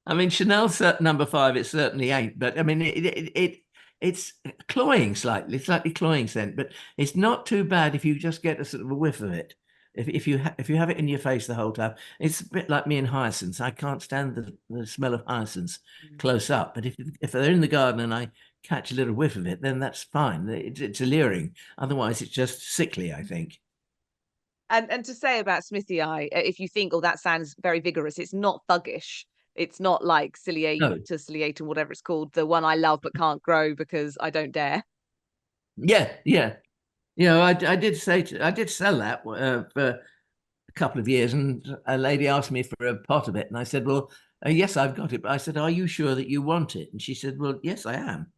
Speaker 3: I mean, Chanel number 5, it certainly ain't. But I mean, it's cloying slightly cloying scent, but it's not too bad if you just get a sort of a whiff of it. If you have it in your face the whole time, it's a bit like me and hyacinths. I can't stand the smell of hyacinths close up. But if they're in the garden and I catch a little whiff of it, then that's fine. It's alluring. Otherwise, it's just sickly, I think.
Speaker 2: And to say about smithii, if you think, oh, that sounds very vigorous, it's not thuggish. It's not like ciliatum, whatever it's called, the one I love but can't grow because I don't dare.
Speaker 3: Yeah. You know, I did sell that for a couple of years, and a lady asked me for a pot of it, and I said, well, yes, I've got it. But I said, are you sure that you want it? And she said, well, yes, I am.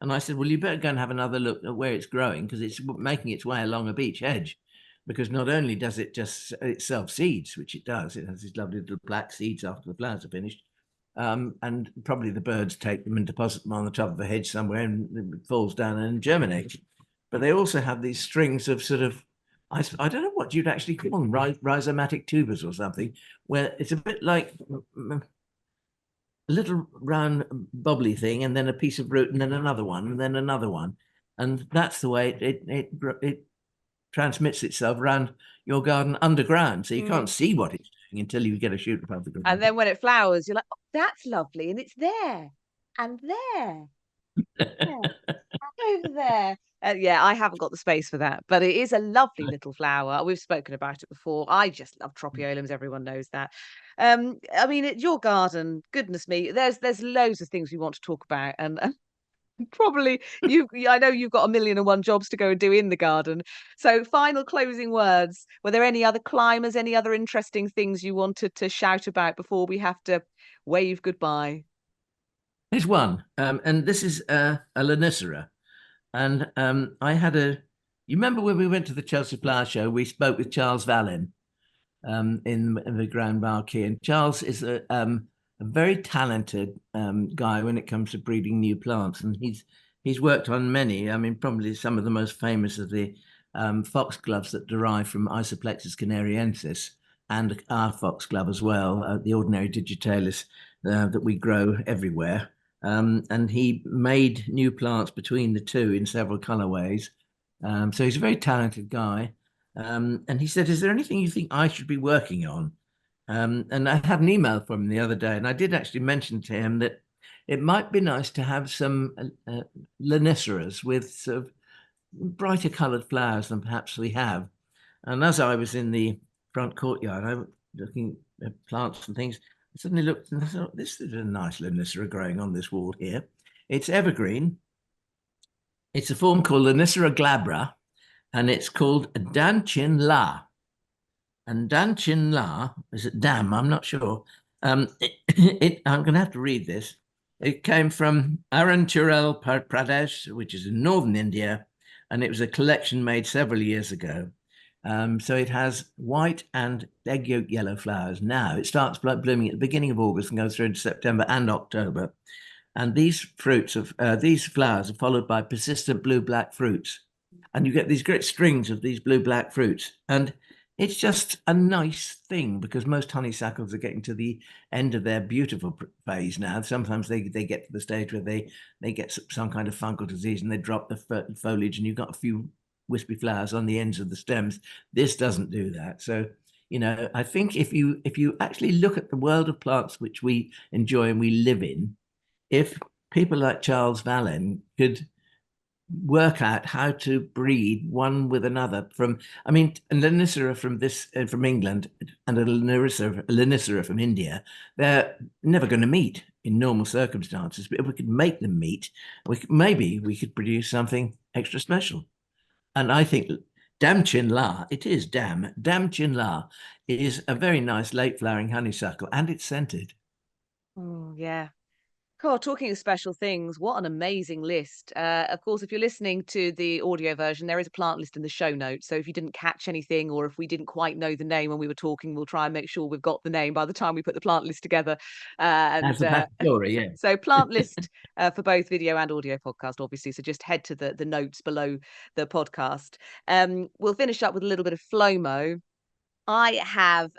Speaker 3: And I said, well, you better go and have another look at where it's growing, because it's making its way along a beech hedge. Because not only does it just itself seeds, which it does, it has these lovely little black seeds after the flowers are finished. And probably the birds take them and deposit them on the top of a hedge somewhere, and it falls down and germinates. But they also have these strings of sort of, I don't know what you'd actually call them, rhizomatic tubers or something, where it's a bit like a little round bobbly thing, and then a piece of root, and then another one, and then another one. And that's the way it transmits itself around your garden underground. So you can't see what it's doing until you get a shoot above the ground.
Speaker 2: And then when it flowers, you're like, oh, that's lovely. And it's there and there. Yeah. Over there. Yeah, I haven't got the space for that, but it is a lovely little flower. We've spoken about it before. I just love tropaeolums. Everyone knows that. I mean, it's your garden. Goodness me, there's loads of things we want to talk about, and probably I know you've got 1,000,001 jobs to go and do in the garden. So, final closing words. Were there any other climbers, any other interesting things you wanted to shout about before we have to wave goodbye?
Speaker 3: There's one, and this is a Lonicera. And you remember when we went to the Chelsea Flower Show, we spoke with Charles Vallin in the Grand Marquis. And Charles is a very talented guy when it comes to breeding new plants. And he's worked on many, I mean, probably some of the most famous of the foxgloves that derive from Isoplexus canariensis, and our foxglove as well, the ordinary digitalis that we grow everywhere. And he made new plants between the two in several colorways. So he's a very talented guy. And he said, is there anything you think I should be working on? And I had an email from him the other day, and I did actually mention to him that it might be nice to have some Loniceras with sort of brighter colored flowers than perhaps we have. And as I was in the front courtyard, I was looking plants and things, I suddenly looked and I thought, this is a nice Lonicera growing on this wall here. It's evergreen. It's a form called Lonicera glabra, and it's called Danchin La. And Danchin La, is it Dam? I'm not sure. I'm going to have to read this. It came from Arunachal Pradesh, which is in northern India, and it was a collection made several years ago. So it has white and egg yolk yellow flowers. Now it starts blooming at the beginning of August and goes through into September and October. And these flowers are followed by persistent blue-black fruits. And you get these great strings of these blue-black fruits. And it's just a nice thing because most honeysuckles are getting to the end of their beautiful phase now. Sometimes they get to the stage where they get some kind of fungal disease and they drop the foliage, and you've got a few wispy flowers on the ends of the stems. This doesn't do that. So, I think if you actually look at the world of plants which we enjoy and we live in, if people like Charles Vallen could work out how to breed one with another a Lonicera from England and a Lonicera from India, they're never going to meet in normal circumstances. But if we could make them meet, maybe we could produce something extra special. And I think Danchin La, Danchin La is a very nice late flowering honeysuckle, and it's scented.
Speaker 2: Oh, yeah. God, talking of special things, what an amazing list. Of course, if you're listening to the audio version, there is a plant list in the show notes. So if you didn't catch anything, or if we didn't quite know the name when we were talking, we'll try and make sure we've got the name by the time we put the plant list together.
Speaker 3: That's a Passiflora, yeah.
Speaker 2: So plant list for both video and audio podcast, obviously. So just head to the notes below the podcast. We'll finish up with a little bit of Flomo. I have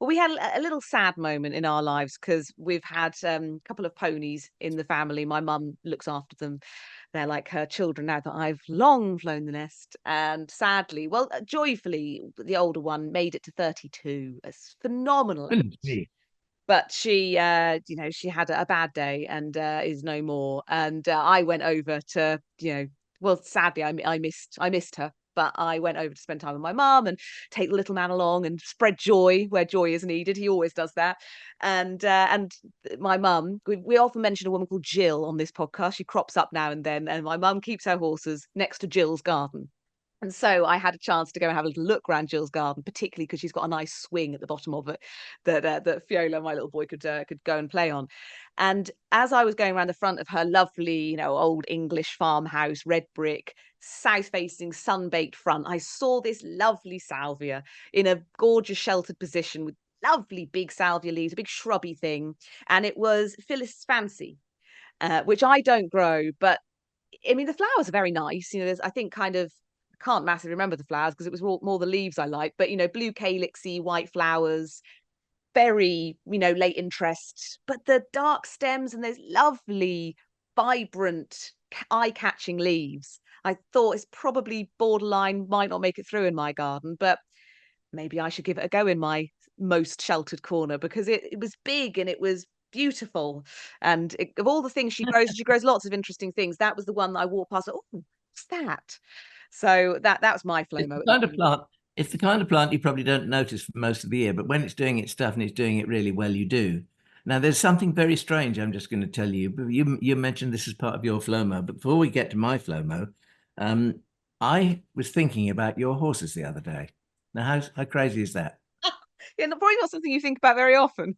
Speaker 2: well, we had a little sad moment in our lives because we've had a couple of ponies in the family. My mum looks after them. They're like her children now that I've long flown the nest. And sadly, joyfully, the older one made it to 32. It's phenomenal. But she, she had a bad day and is no more. And I went over to, sadly, I missed her. But I went over to spend time with my mum and take the little man along and spread joy where joy is needed. He always does that. And my mum, we often mention a woman called Jill on this podcast. She crops up now and then. And my mum keeps her horses next to Jill's garden. And so I had a chance to go and have a little look around Jill's garden, particularly because she's got a nice swing at the bottom of it that Fiola, my little boy, could go and play on. And as I was going around the front of her lovely, old English farmhouse, red brick, south-facing, sun-baked front, I saw this lovely salvia in a gorgeous sheltered position with lovely big salvia leaves, a big shrubby thing. And it was Phyllis Fancy, which I don't grow, but I mean, the flowers are very nice. There's, I think, can't massively remember the flowers because it was more the leaves I like, but blue calyxy, white flowers, very late interest, but the dark stems and those lovely vibrant eye-catching leaves, I thought it's probably borderline, might not make it through in my garden, but maybe I should give it a go in my most sheltered corner because it was big and it was beautiful. And of all the things she grows lots of interesting things. That was the one that I walked past. Oh, what's that? So that's my Flomo.
Speaker 3: It's the kind of plant you probably don't notice for most of the year, but when it's doing its stuff and it's doing it really well, you do. Now, there's something very strange I'm just going to tell you. You mentioned this as part of your Flomo, but before we get to my Flomo, I was thinking about your horses the other day. Now, how crazy is that?
Speaker 2: Yeah, probably not something you think about very often.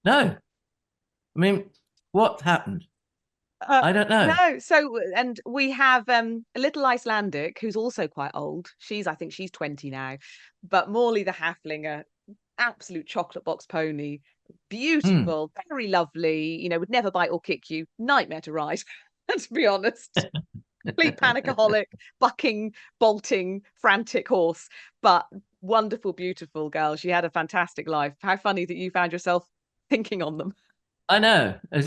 Speaker 3: No. I mean, what happened? I don't know.
Speaker 2: No, so and we have a little Icelandic who's also quite old. I think she's 20 now. But Morley the Halflinger, absolute chocolate box pony, beautiful, very lovely. Would never bite or kick you. Nightmare to ride, to be honest. Complete panicaholic, bucking, bolting, frantic horse, but wonderful, beautiful girl. She had a fantastic life. How funny that you found yourself thinking on them.
Speaker 3: I know. There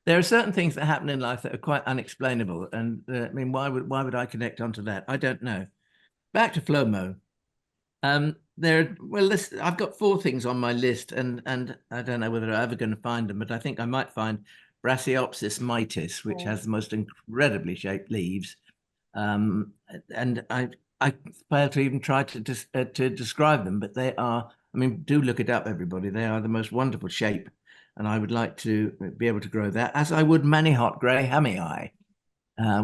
Speaker 3: are certain things that happen in life that are quite unexplainable, and I mean, why would I connect onto that? I don't know. Back to Flomo. I've got 4 things on my list, and I don't know whether I'm ever going to find them, but I think I might find Brassiops mitis, which has the most incredibly shaped leaves, and I fail to even try to describe them, but they are, I mean, do look it up, everybody. They are the most wonderful shape. And I would like to be able to grow that, as I would Manihot Grey Hamii,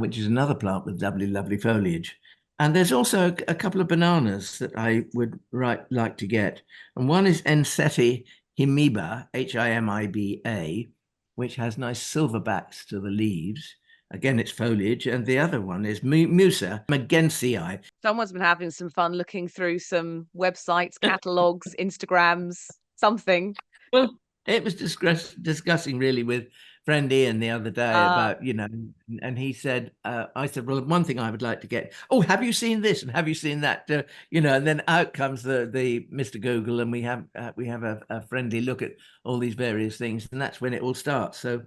Speaker 3: which is another plant with lovely foliage. And there's also a couple of bananas that I would like to get. And one is Enseti Himiba, Himiba, which has nice silver backs to the leaves. Again, it's foliage. And the other one is Musa Magensii.
Speaker 2: Someone's been having some fun looking through some websites, catalogues, Instagrams, something.
Speaker 3: Well, it was discussing really with friend Ian the other day about, and he said, I said, well, one thing I would like to get, oh, have you seen this? And have you seen that? And then out comes the Mr. Google, and we have a friendly look at all these various things. And that's when it all starts. So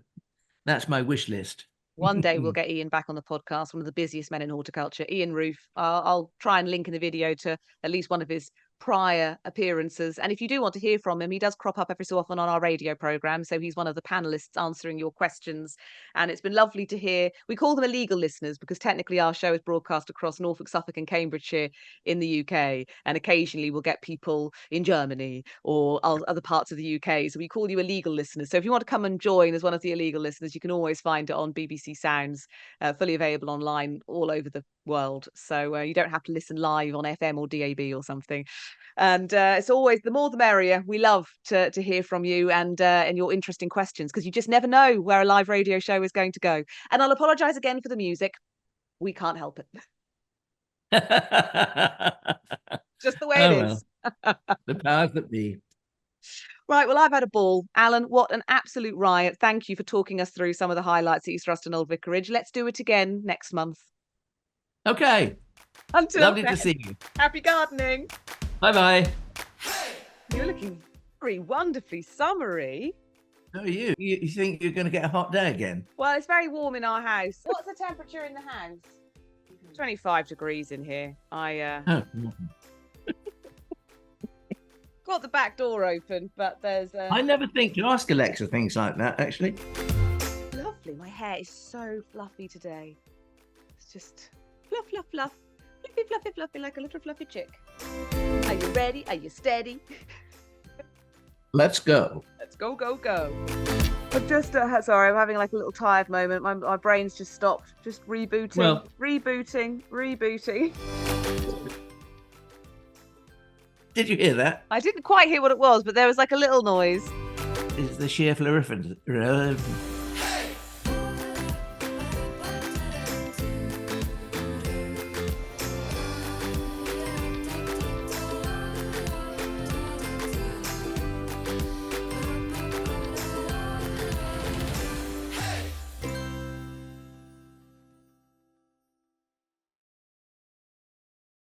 Speaker 3: that's my wish list.
Speaker 2: One day we'll get Ian back on the podcast, one of the busiest men in horticulture, Ian Roof. I'll try and link in the video to at least one of his prior appearances. And if you do want to hear from him, he does crop up every so often on our radio programme. So he's one of the panellists answering your questions. And it's been lovely to hear. We call them illegal listeners because technically our show is broadcast across Norfolk, Suffolk and Cambridgeshire in the UK. And occasionally we'll get people in Germany or other parts of the UK. So we call you illegal listeners. So if you want to come and join as one of the illegal listeners, you can always find it on BBC Sounds, fully available online all over the world. So you don't have to listen live on FM or DAB or something. And it's always the more the merrier. We love to hear from you and your interesting questions, because you just never know where a live radio show is going to go. And I'll apologise again for the music. We can't help it. Just the way it is.
Speaker 3: The powers that be.
Speaker 2: Right, well, I've had a ball. Alan, what an absolute riot. Thank you for talking us through some of the highlights at East Ruston Old Vicarage. Let's do it again next month.
Speaker 3: Okay.
Speaker 2: Until
Speaker 3: Lovely
Speaker 2: then,
Speaker 3: to see you.
Speaker 2: happy gardening.
Speaker 3: Bye-bye.
Speaker 2: You're looking very wonderfully summery.
Speaker 3: How are you? You think you're going to get a hot day again?
Speaker 2: Well, it's very warm in our house. What's the temperature in the house? 25 degrees in here. Got the back door open, but there's
Speaker 3: I never think to ask Alexa things like that, actually.
Speaker 2: Lovely. My hair is so fluffy today. It's just fluff, fluff, fluff. Fluffy, fluffy, fluffy, like a little fluffy chick. Are you ready? Are you steady?
Speaker 3: Let's go.
Speaker 2: Let's go, go, go. I'm just, sorry, I'm having like a little tired moment. My brain's just stopped. Just rebooting,
Speaker 3: Well,
Speaker 2: rebooting.
Speaker 3: Did you hear that?
Speaker 2: I didn't quite hear what it was, but there was like a little noise.
Speaker 3: It's the sheer floriferous.